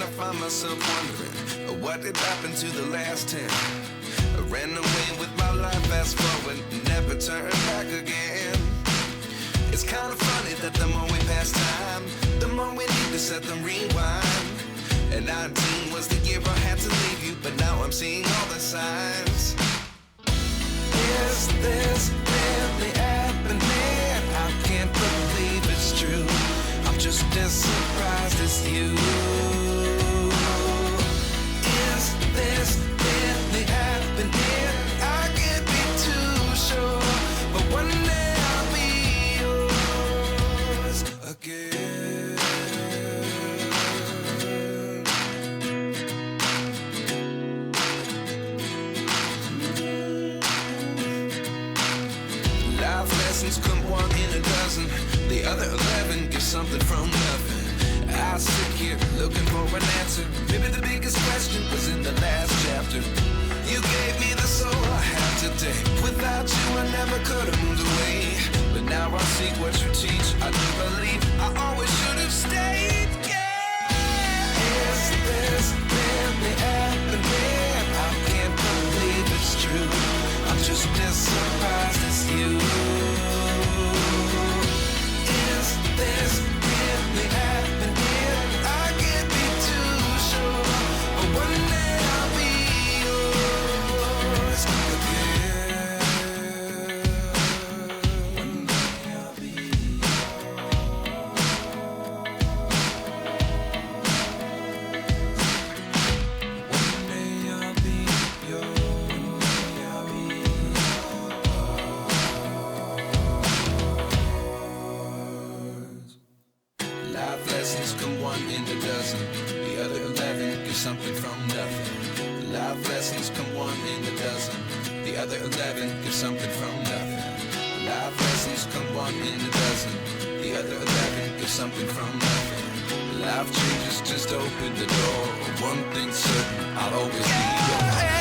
I find myself wondering what did happen to the last 10. I ran away with my life, fast forward, never turn back again. It's kind of funny that the more we pass time, the more we need to set them rewind. And 19 was the year I had to leave you, but now I'm seeing all the signs. Is this really happening? I can't believe it's true. I'm just as surprised as you. Is this really happening? I can't be too sure, but one day I'll be yours again. Life lessons come one in a dozen. The other 11 give something from nothing. I sit here looking for an answer. Maybe the biggest question was in the last chapter. You gave me the soul I have today. Without you I never could have moved away. But now I see what you teach. I do believe I always should have stayed. Yeah. Is this really happening? I can't believe it's true. I'm just as surprised as you. Is this really happening? I can't be too sure, but one day I'll be yours again. One day I'll be One day I'll be yours. Life lessons come one in a dozen. The other 11 give something from nothing. Life lessons come one in a dozen. The other 11 give something from nothing. Life lessons come one in a dozen. The other 11 give something from nothing. Life changes just open the door. One thing's certain, I'll always be yours.